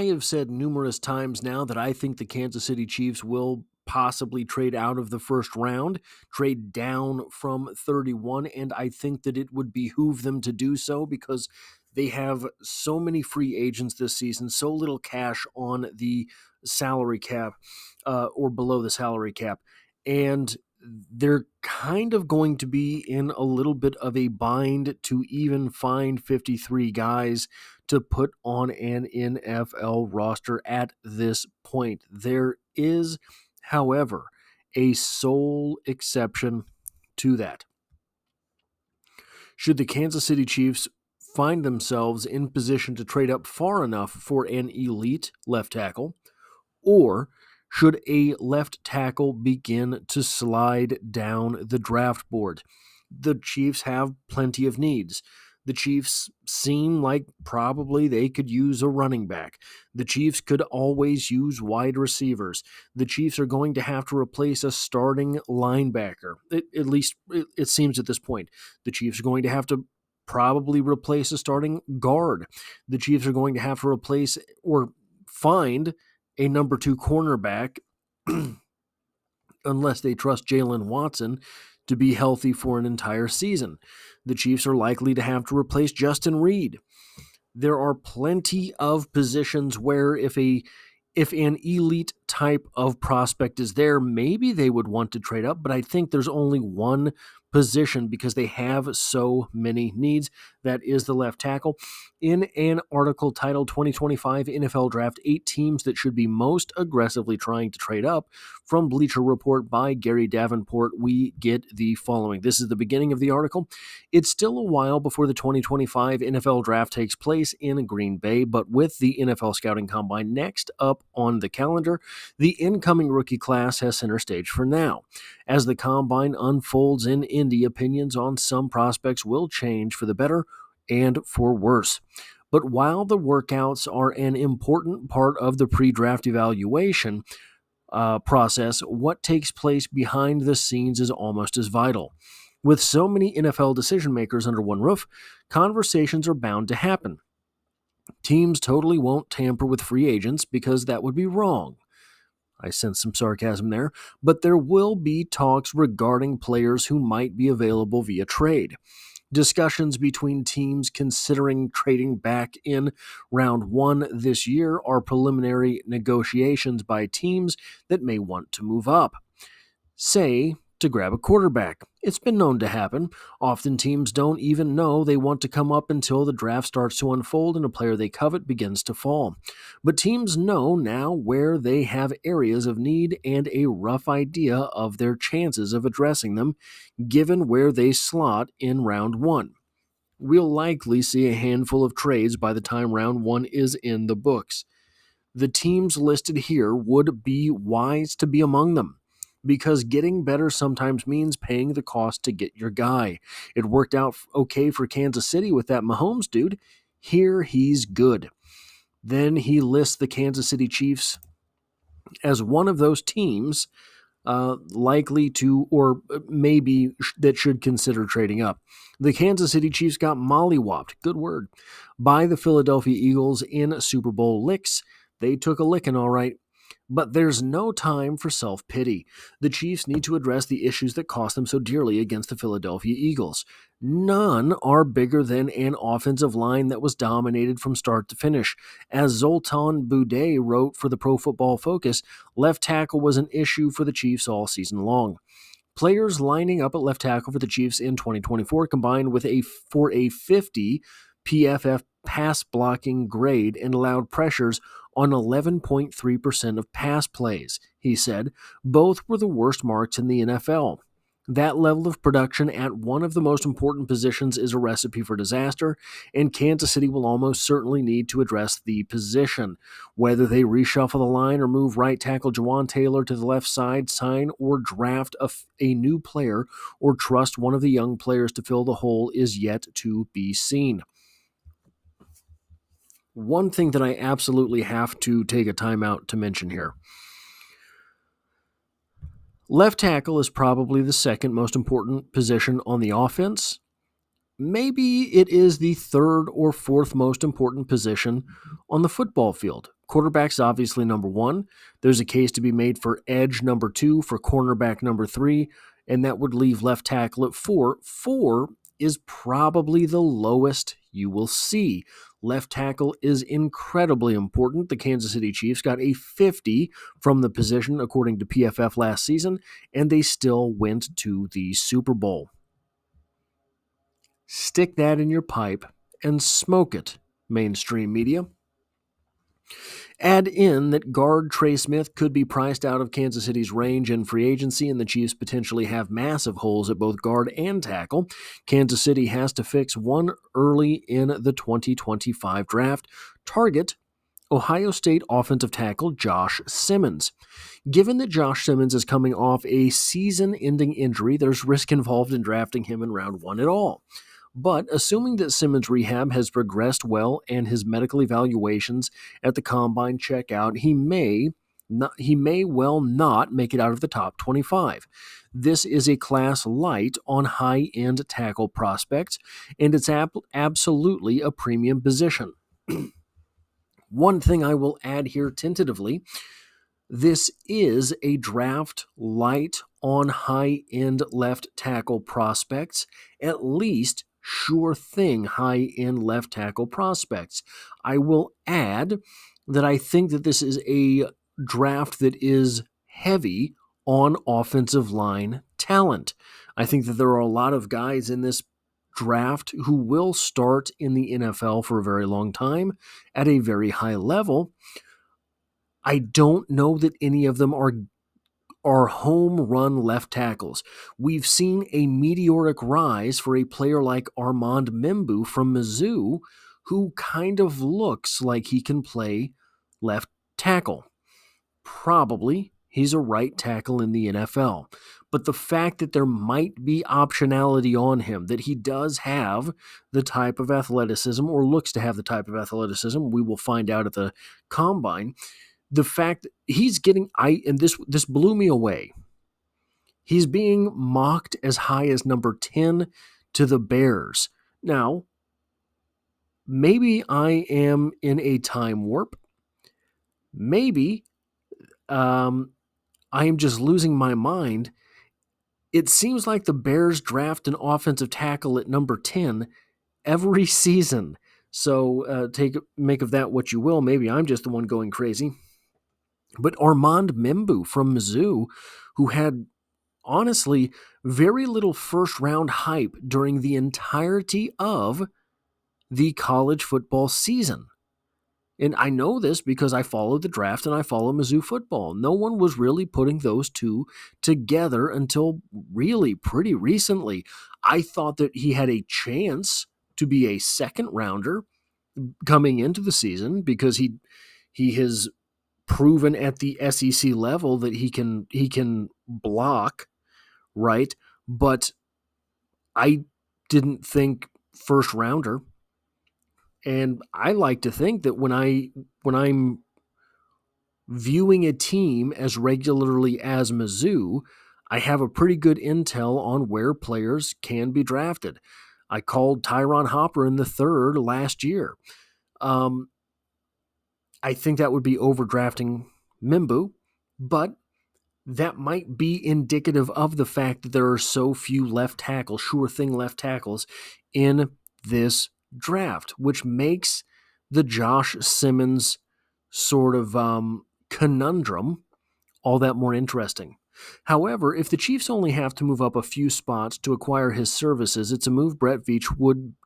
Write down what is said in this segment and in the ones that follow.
I have said numerous times now that I think the Kansas City Chiefs will possibly trade out of the first round, trade down from 31, and I think that it would behoove them to do so because they have so many free agents this season, so little cash on the salary cap or below the salary cap, and they're kind of going to be in a little bit of a bind to even find 53 guys to put on an NFL roster at this point. There is, however, a sole exception to that. Should the Kansas City Chiefs find themselves in position to trade up far enough for an elite left tackle, or should a left tackle begin to slide down the draft board? The Chiefs have plenty of needs. The Chiefs seem like probably they could use a running back. The Chiefs could always use wide receivers. The Chiefs are going to have to replace a starting linebacker. At least it seems at this point. The Chiefs are going to have to probably replace a starting guard. The Chiefs are going to have to replace or find a number 2 cornerback unless they trust Jalen Watson to be healthy for an entire season. The Chiefs are likely to have to replace Justin Reed. There are plenty of positions where if an elite type of prospect is there, maybe they would want to trade up, but I think there's only one position because they have so many needs. That is the left tackle. In an article titled 2025 NFL Draft 8 Teams That Should Be Most Aggressively Trying to Trade Up from Bleacher Report by Gary Davenport, we get the following. This is the beginning of the article. It's still a while before the 2025 NFL Draft takes place in Green Bay, but with the NFL Scouting Combine next up on the calendar, the incoming rookie class has center stage for now. As the Combine unfolds in Indy, opinions on some prospects will change for the better and for worse. But while the workouts are an important part of the pre-draft evaluation process, what takes place behind the scenes is almost as vital. With so many NFL decision makers under one roof, conversations are bound to happen. Teams totally won't tamper with free agents because that would be wrong. I sense some sarcasm there, but there will be talks regarding players who might be available via trade. Discussions between teams considering trading back in round 1 this year are preliminary negotiations by teams that may want to move up. Say, to grab a quarterback. It's been known to happen. Often teams don't even know they want to come up until the draft starts to unfold and a player they covet begins to fall. But teams know now where they have areas of need and a rough idea of their chances of addressing them, given where they slot in round 1. We'll likely see a handful of trades by the time round 1 is in the books. The teams listed here would be wise to be among them, because getting better sometimes means paying the cost to get your guy. It worked out okay for Kansas City with that Mahomes dude. Here he's good. Then he lists the Kansas City Chiefs as one of those teams likely to, or maybe that should consider trading up. The Kansas City Chiefs got mollywopped, good word, by the Philadelphia Eagles in Super Bowl licks. They took a licking, all right. But there's no time for self-pity. The Chiefs need to address the issues that cost them so dearly against the Philadelphia Eagles. None are bigger than an offensive line that was dominated from start to finish. As Zoltan Boudet wrote for the Pro Football Focus, left tackle was an issue for the Chiefs all season long. Players lining up at left tackle for the Chiefs in 2024 combined with a 50 PFF pass blocking grade and allowed pressures on 11.3% of pass plays, he said. Both were the worst marks in the NFL. That level of production at one of the most important positions is a recipe for disaster, and Kansas City will almost certainly need to address the position. Whether they reshuffle the line or move right tackle Jawan Taylor to the left side, sign or draft a new player, or trust one of the young players to fill the hole is yet to be seen. One thing that I absolutely have to take a time out to mention here. Left tackle is probably the second most important position on the offense. Maybe it is the third or fourth most important position on the football field. Quarterback's obviously number one. There's a case to be made for edge number 2, for cornerback number 3, and that would leave left tackle at 4. 4 is probably the lowest you will see. Left tackle is incredibly important. The Kansas City Chiefs got a 50 from the position, according to PFF last season, and they still went to the Super Bowl. Stick that in your pipe and smoke it, mainstream media. Add in that guard Trey Smith could be priced out of Kansas City's range in free agency, and the Chiefs potentially have massive holes at both guard and tackle. Kansas City has to fix one early in the 2025 draft. Target Ohio State offensive tackle Josh Simmons. Given that Josh Simmons is coming off a season-ending injury, there's risk involved in drafting him in round 1 at all. But assuming that Simmons' rehab has progressed well and his medical evaluations at the combine check out, he may well not make it out of the top 25. This is a class light on high-end tackle prospects, and it's absolutely a premium position. One thing I will add here tentatively, this is a draft light on high-end left tackle prospects, at least sure thing high-end left tackle prospects. I will add that I think that this is a draft that is heavy on offensive line talent. I think that there are a lot of guys in this draft who will start in the NFL for a very long time at a very high level. I don't know that any of them are home run left tackles. We've seen a meteoric rise for a player like Armand Membou from Mizzou, who kind of looks like he can play left tackle. Probably he's a right tackle in the NFL. But the fact that there might be optionality on him, that he does have the type of athleticism, or looks to have the type of athleticism, we will find out at the combine. The fact he's getting, this blew me away. He's being mocked as high as number 10 to the Bears. Now, maybe I am in a time warp. Maybe I am just losing my mind. It seems like the Bears draft an offensive tackle at number 10 every season. So make of that what you will. Maybe I'm just the one going crazy. But Armand Membou from Mizzou, who had, honestly, very little first-round hype during the entirety of the college football season. And I know this because I follow the draft and I follow Mizzou football. No one was really putting those two together until really pretty recently. I thought that he had a chance to be a second-rounder coming into the season because he has proven at the SEC level that he can block, right? But I didn't think first rounder. And I like to think that when I'm viewing a team as regularly as Mizzou, I have a pretty good intel on where players can be drafted. I called Tyron Hopper in the 3rd last year. I think that would be overdrafting Membou, but that might be indicative of the fact that there are so few left tackles, sure thing left tackles, in this draft, which makes the Josh Simmons sort of conundrum all that more interesting. However, if the Chiefs only have to move up a few spots to acquire his services, it's a move Brett Veach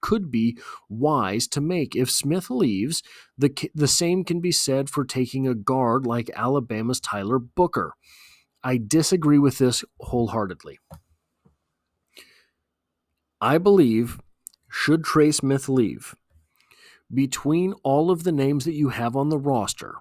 could be wise to make. If Smith leaves, the same can be said for taking a guard like Alabama's Tyler Booker. I disagree with this wholeheartedly. I believe, should Trey Smith leave, between all of the names that you have on the roster,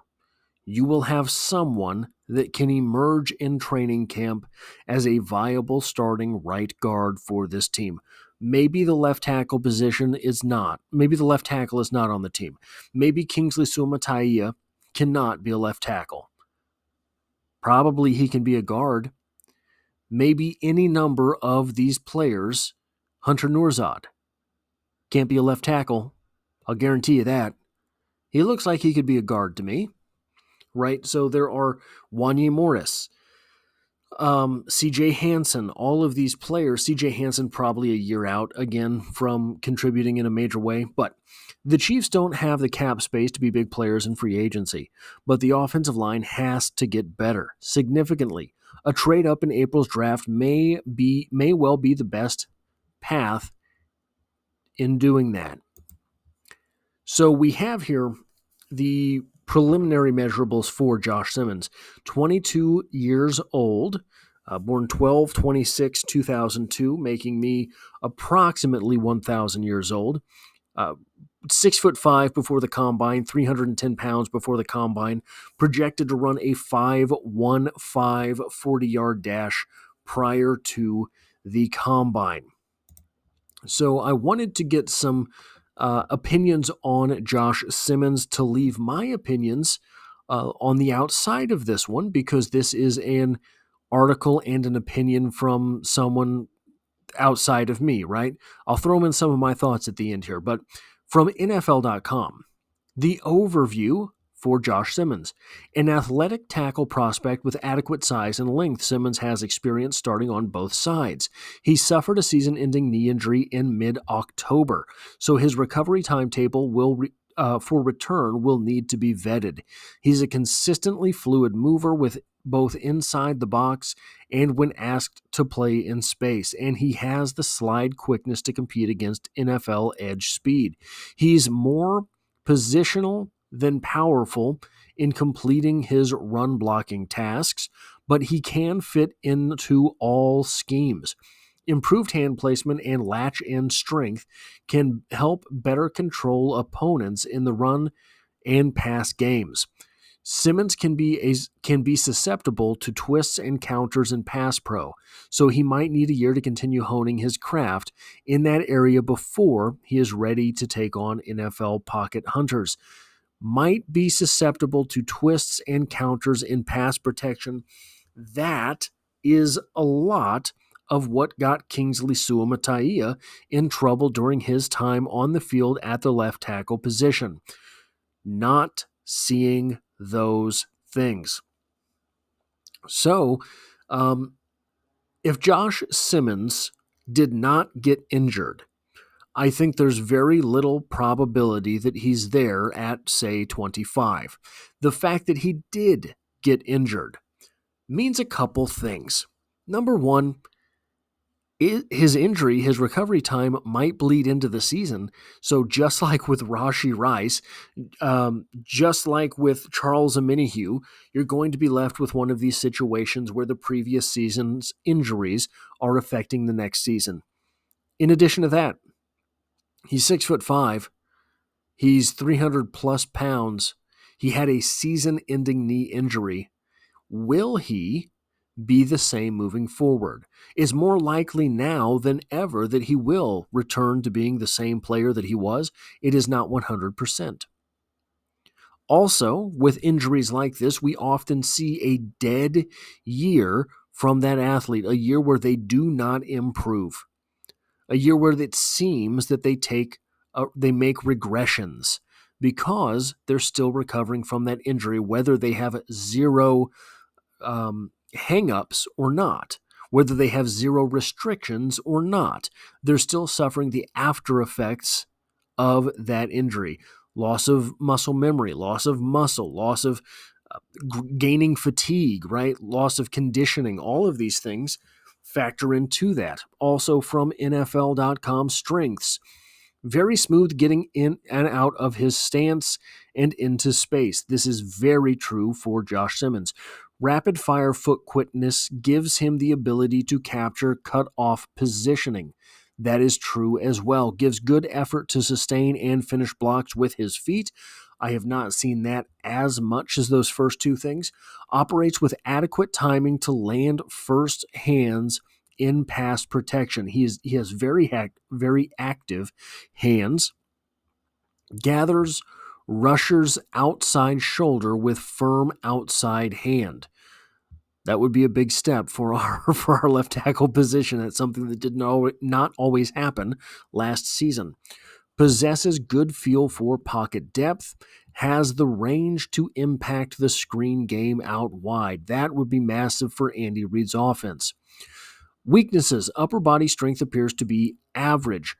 you will have someone that can emerge in training camp as a viable starting right guard for this team. Maybe the left tackle position is not. Maybe the left tackle is not on the team. Maybe Kingsley Suamataia cannot be a left tackle. Probably he can be a guard. Maybe any number of these players, Hunter Nourzad, can't be a left tackle. I'll guarantee you that. He looks like he could be a guard to me. right? So there are Wanye Morris, CJ Hansen, all of these players. CJ Hansen probably a year out again from contributing in a major way, but the Chiefs don't have the cap space to be big players in free agency, but the offensive line has to get better significantly. A trade up in April's draft may well be the best path in doing that. So we have here the preliminary measurables for Josh Simmons. 22 years old, born 12/26/2002, making me approximately 1,000 years old. 6'5" before the combine, 310 pounds before the combine, projected to run a 5.15 40-yard dash prior to the combine. So I wanted to get some opinions on Josh Simmons to leave my opinions on the outside of this one, because this is an article and an opinion from someone outside of me, right? I'll throw in some of my thoughts at the end here, but from NFL.com, the overview for Josh Simmons. An athletic tackle prospect with adequate size and length, Simmons has experience starting on both sides. He suffered a season-ending knee injury in mid-October, so his recovery timetable for return will need to be vetted. He's a consistently fluid mover with both inside the box and when asked to play in space, and he has the slide quickness to compete against NFL edge speed. He's more positional than powerful in completing his run blocking tasks, but he can fit into all schemes. Improved hand placement and latch end strength can help better control opponents in the run and pass games. Simmons can be susceptible to twists and counters in pass pro, so he might need a year to continue honing his craft in that area before he is ready to take on NFL pocket hunters. Might be susceptible to twists and counters in pass protection. That is a lot of what got Kingsley Suamataia in trouble during his time on the field at the left tackle position. Not seeing those things. So, if Josh Simmons did not get injured, I think there's very little probability that he's there at, say, 25. The fact that he did get injured means a couple things. Number one, his injury, his recovery time might bleed into the season. So just like with Rashee Rice, just like with Charles Omenihu, you're going to be left with one of these situations where the previous season's injuries are affecting the next season. In addition to that, he's 6'5". He's 300 plus pounds. He had a season-ending knee injury. Will he be the same moving forward? It's more likely now than ever that he will return to being the same player that he was. It is not 100%. Also, with injuries like this, we often see a dead year from that athlete, a year where they do not improve, a year where it seems that they make regressions because they're still recovering from that injury, whether they have zero hang-ups or not, whether they have zero restrictions or not. They're still suffering the after effects of that injury. Loss of muscle memory, loss of muscle, loss of gaining fatigue, right? Loss of conditioning. All of these things factor into that. Also from NFL.com, strengths. Very smooth getting in and out of his stance and into space. This is very true for Josh Simmons. Rapid-fire foot quickness gives him the ability to capture cut-off positioning. That is true as well. Gives good effort to sustain and finish blocks with his feet. I have not seen that as much as those first two things. Operates with adequate timing to land first hands in pass protection. He has very active hands. Gathers rusher's outside shoulder with firm outside hand. That would be a big step for our left tackle position. That's something that did not always happen last season. Possesses good feel for pocket depth, has the range to impact the screen game out wide. That would be massive for Andy Reid's offense. Weaknesses: upper body strength appears to be average.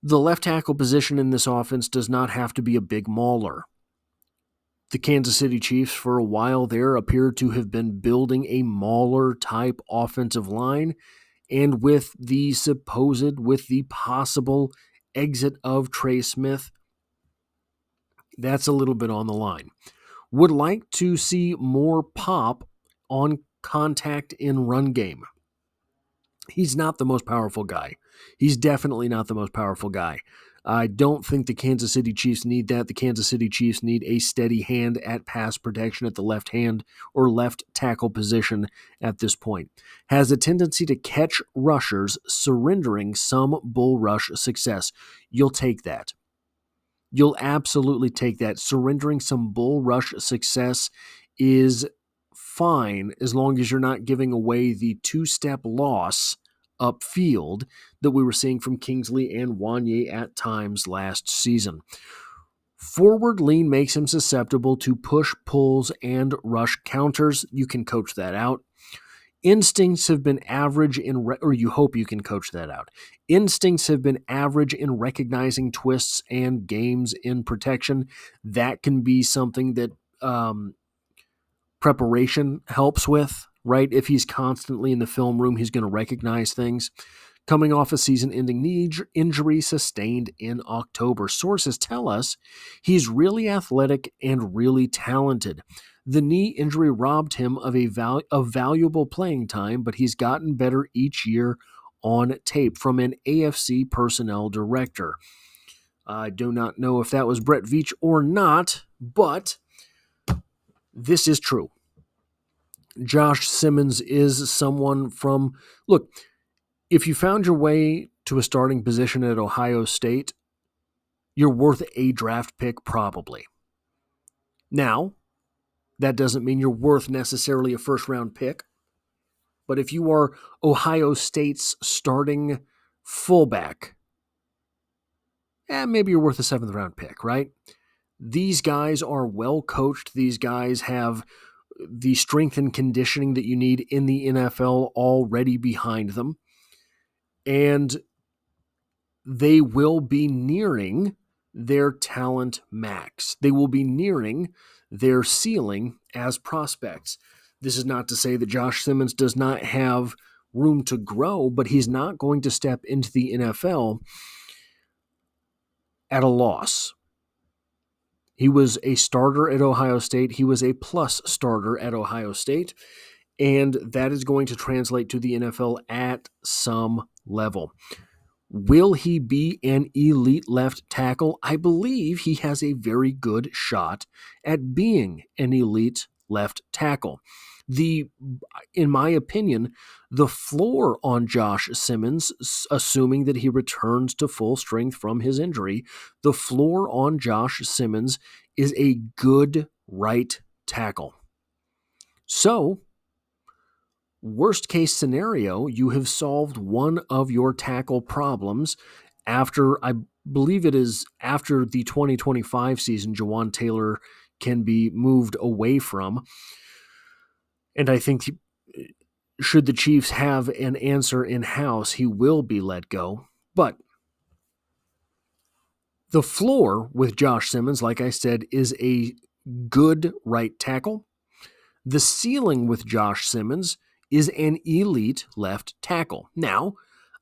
The left tackle position in this offense does not have to be a big mauler. The Kansas City Chiefs, for a while there, appeared to have been building a mauler-type offensive line, and with the possible exit of Trey Smith, that's a little bit on the line. Would like to see more pop on contact in run game. He's not the most powerful guy. He's definitely not the most powerful guy. I don't think the Kansas City Chiefs need that. The Kansas City Chiefs need a steady hand at pass protection at the left hand or left tackle position at this point. Has a tendency to catch rushers, surrendering some bull rush success. You'll take that. You'll absolutely take that. Surrendering some bull rush success is fine as long as you're not giving away the two-step loss upfield that we were seeing from Kingsley and Wanye at times last season. Forward lean makes him susceptible to push, pulls, and rush counters. You can coach that out. Instincts have been average or you hope you can coach that out. Instincts have been average in recognizing twists and games in protection. That can be something that preparation helps with, right? If he's constantly in the film room, he's going to recognize things. Coming off a season-ending knee injury sustained in October. Sources tell us he's really athletic and really talented. The knee injury robbed him of valuable playing time, but he's gotten better each year on tape from an AFC personnel director. I do not know if that was Brett Veach or not, but this is true. Josh Simmons is someone from... Look, if you found your way to a starting position at Ohio State, you're worth a draft pick probably. Now, that doesn't mean you're worth necessarily a first-round pick, but if you are Ohio State's starting fullback, maybe you're worth a seventh-round pick, right? These guys are well coached. These guys have the strength and conditioning that you need in the NFL already behind them. And they will be nearing their talent max. They will be nearing their ceiling as prospects. This is not to say that Josh Simmons does not have room to grow, but he's not going to step into the NFL at a loss. He was a starter at Ohio State. He was a plus starter at Ohio State, and that is going to translate to the NFL at some level. Will he be an elite left tackle? I believe he has a very good shot at being an elite left tackle. In my opinion, the floor on Josh Simmons, assuming that he returns to full strength from his injury, the floor on Josh Simmons is a good right tackle. So, worst case scenario, you have solved one of your tackle problems after, I believe it is after the 2025 season, Jawan Taylor can be moved away from. And I think should the Chiefs have an answer in-house, he will be let go. But the floor with Josh Simmons, like I said, is a good right tackle. The ceiling with Josh Simmons is an elite left tackle. Now,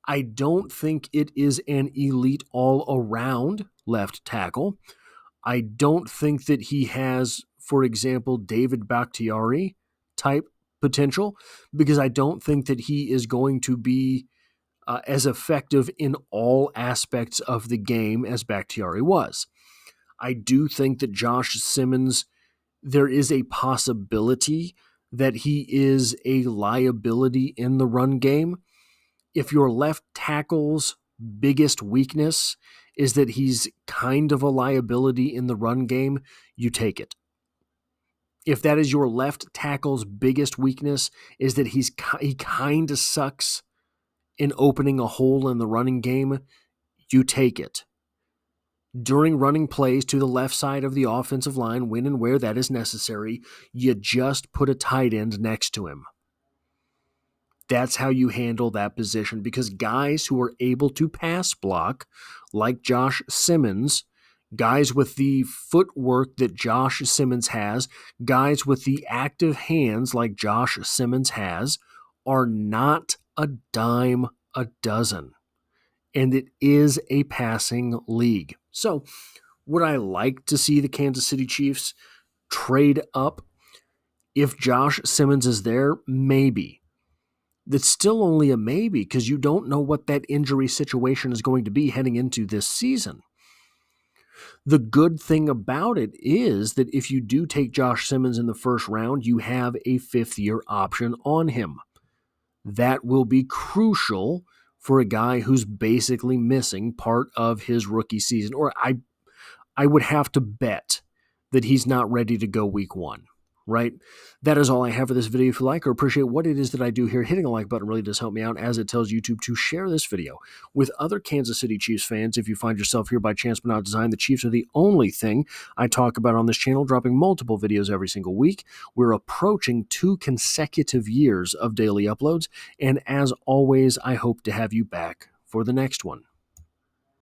I don't think it is an elite all-around left tackle. I don't think that he has, for example, David Bakhtiari type potential, because I don't think that he is going to be as effective in all aspects of the game as Bakhtiari was. I do think that Josh Simmons, there is a possibility that he is a liability in the run game. If your left tackle's biggest weakness is that he's kind of a liability in the run game, you take it. If that is your left tackle's biggest weakness, is that he kind of sucks in opening a hole in the running game, you take it. During running plays to the left side of the offensive line, when and where that is necessary, you just put a tight end next to him. That's how you handle that position, because guys who are able to pass block, like Josh Simmons, guys with the footwork that Josh Simmons has, guys with the active hands like Josh Simmons has, are not a dime a dozen. And it is a passing league. So, would I like to see the Kansas City Chiefs trade up if Josh Simmons is there? Maybe. That's still only a maybe, because you don't know what that injury situation is going to be heading into this season. The good thing about it is that if you do take Josh Simmons in the first round, you have a fifth-year option on him. That will be crucial for a guy who's basically missing part of his rookie season. Or I would have to bet that he's not ready to go week one, right? That is all I have for this video. If you like or appreciate what it is that I do here, hitting a like button really does help me out, as it tells YouTube to share this video with other Kansas City Chiefs fans. If you find yourself here by chance but not design, the Chiefs are the only thing I talk about on this channel, dropping multiple videos every single week. We're approaching 2 consecutive years of daily uploads, and as always, I hope to have you back for the next one.